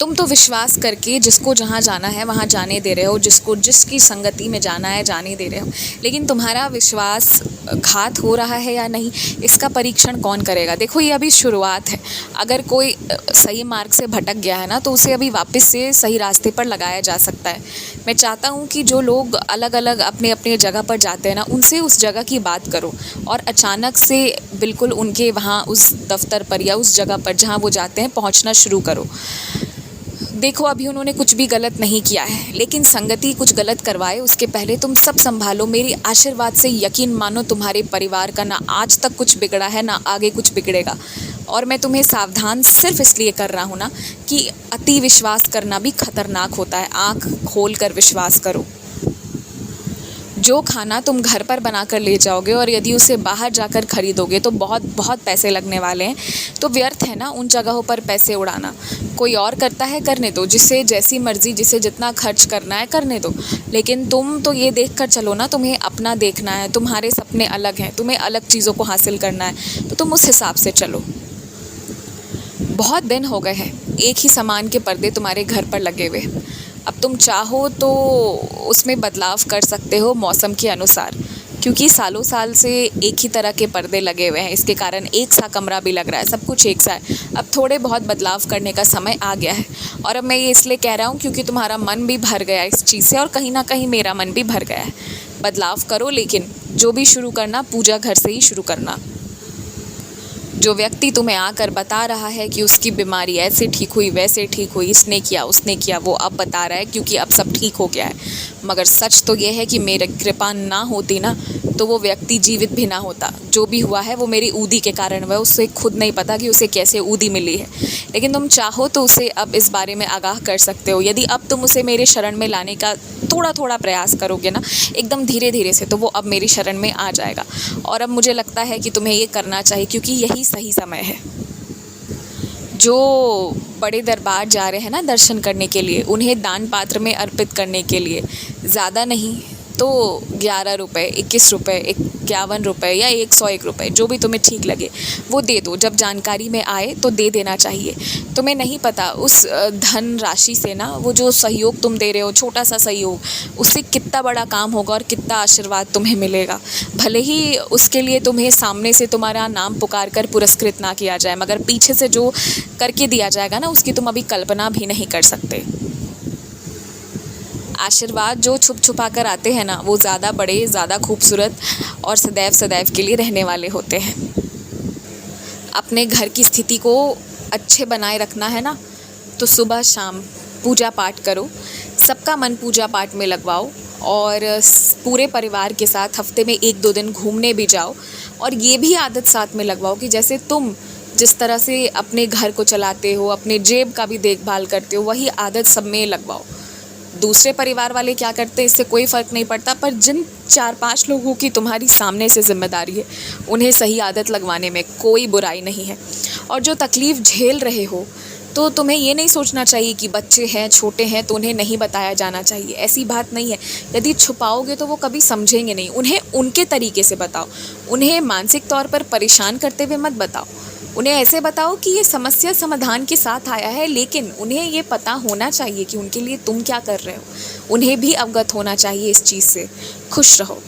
तुम तो विश्वास करके जिसको जहाँ जाना है वहाँ जाने दे रहे हो, जिसको जिसकी संगति में जाना है जाने दे रहे हो, लेकिन तुम्हारा विश्वास घात हो रहा है या नहीं, इसका परीक्षण कौन करेगा? देखो, ये अभी शुरुआत है। अगर कोई सही मार्ग से भटक गया है ना, तो उसे अभी वापस से सही रास्ते पर लगाया जा सकता है। मैं चाहता हूँ कि जो लोग अलग अलग अपने अपने जगह पर जाते हैं ना, उनसे उस जगह की बात करो और अचानक से बिल्कुल उनके वहाँ उस दफ्तर पर या उस जगह पर जहाँ वो जाते हैं पहुँचना शुरू करो। देखो, अभी उन्होंने कुछ भी गलत नहीं किया है, लेकिन संगति कुछ गलत करवाए उसके पहले तुम सब संभालो। मेरी आशीर्वाद से यकीन मानो, तुम्हारे परिवार का ना आज तक कुछ बिगड़ा है ना आगे कुछ बिगड़ेगा। और मैं तुम्हें सावधान सिर्फ इसलिए कर रहा हूँ ना कि अति विश्वास करना भी खतरनाक होता है। आँख खोल कर विश्वास करो। जो खाना तुम घर पर बना कर ले जाओगे और यदि उसे बाहर जाकर खरीदोगे तो बहुत बहुत पैसे लगने वाले हैं। तो व्यर्थ है ना उन जगहों पर पैसे उड़ाना। कोई और करता है, करने दो, जिसे जैसी मर्ज़ी, जिसे जितना खर्च करना है करने दो। लेकिन तुम तो ये देख कर चलो ना, तुम्हें अपना देखना है, तुम्हारे सपने अलग हैं, तुम्हें अलग चीज़ों को हासिल करना है, तो तुम उस हिसाब से चलो। बहुत दिन हो गए हैं एक ही सामान के पर्दे तुम्हारे घर पर लगे हुए। अब तुम चाहो तो उसमें बदलाव कर सकते हो मौसम के अनुसार, क्योंकि सालों साल से एक ही तरह के पर्दे लगे हुए हैं। इसके कारण एक सा कमरा भी लग रहा है, सब कुछ एक सा है। अब थोड़े बहुत बदलाव करने का समय आ गया है। और अब मैं ये इसलिए कह रहा हूँ क्योंकि तुम्हारा मन भी भर गया इस चीज़ से और कहीं ना कहीं मेरा मन भी भर गया है। बदलाव करो, लेकिन जो भी शुरू करना पूजा घर से ही शुरू करना। जो व्यक्ति तुम्हें आकर बता रहा है कि उसकी बीमारी ऐसे ठीक हुई वैसे ठीक हुई, इसने किया उसने किया, वो अब बता रहा है क्योंकि अब सब ठीक हो गया है। मगर सच तो ये है कि मेरी कृपा ना होती ना, तो वो व्यक्ति जीवित भी ना होता। जो भी हुआ है वो मेरी ऊदी के कारण हुआ है। उसे खुद नहीं पता कि उसे कैसे ऊदी मिली है, लेकिन तुम चाहो तो उसे अब इस बारे में आगाह कर सकते हो। यदि अब तुम उसे मेरे शरण में लाने का थोड़ा थोड़ा प्रयास करोगे ना, एकदम धीरे धीरे से, तो वो अब मेरी शरण में आ जाएगा। और अब मुझे लगता है कि तुम्हें ये करना चाहिए, क्योंकि यही सही समय है। जो बड़े दरबार जा रहे हैं ना दर्शन करने के लिए, उन्हें दान पात्र में अर्पित करने के लिए ज़्यादा नहीं तो 11 रुपये, 21 रुपये, 51 रुपये या 101 रुपये, जो भी तुम्हें ठीक लगे वो दे दो। जब जानकारी में आए तो दे देना चाहिए। तुम्हें नहीं पता उस धन राशि से ना, वो जो सहयोग तुम दे रहे हो, छोटा सा सहयोग, उससे कितना बड़ा काम होगा और कितना आशीर्वाद तुम्हें मिलेगा। भले ही उसके लिए तुम्हें सामने से तुम्हारा नाम पुकार कर पुरस्कृत ना किया जाए, मगर पीछे से जो करके दिया जाएगा ना, उसकी तुम अभी कल्पना भी नहीं कर सकते। आशीर्वाद जो छुप छुपा कर आते हैं ना, वो ज़्यादा बड़े, ज़्यादा खूबसूरत और सदैव सदैव के लिए रहने वाले होते हैं। अपने घर की स्थिति को अच्छे बनाए रखना है ना, तो सुबह शाम पूजा पाठ करो, सबका मन पूजा पाठ में लगवाओ और पूरे परिवार के साथ हफ्ते में 1-2 दिन घूमने भी जाओ। और ये भी आदत साथ में लगवाओ कि जैसे तुम जिस तरह से अपने घर को चलाते हो, अपने जेब का भी देखभाल करते हो, वही आदत सब में लगवाओ। दूसरे परिवार वाले क्या करते हैं इससे कोई फ़र्क नहीं पड़ता, पर जिन 4-5 लोगों की तुम्हारी सामने से जिम्मेदारी है, उन्हें सही आदत लगवाने में कोई बुराई नहीं है। और जो तकलीफ़ झेल रहे हो, तो तुम्हें ये नहीं सोचना चाहिए कि बच्चे हैं, छोटे हैं, तो उन्हें नहीं बताया जाना चाहिए। ऐसी बात नहीं है। यदि छुपाओगे तो वो कभी समझेंगे नहीं। उन्हें उनके तरीके से बताओ। उन्हें मानसिक तौर पर परेशान करते हुए मत बताओ। उन्हें ऐसे बताओ कि ये समस्या समाधान के साथ आया है, लेकिन उन्हें ये पता होना चाहिए कि उनके लिए तुम क्या कर रहे हो। उन्हें भी अवगत होना चाहिए इस चीज़ से। खुश रहो।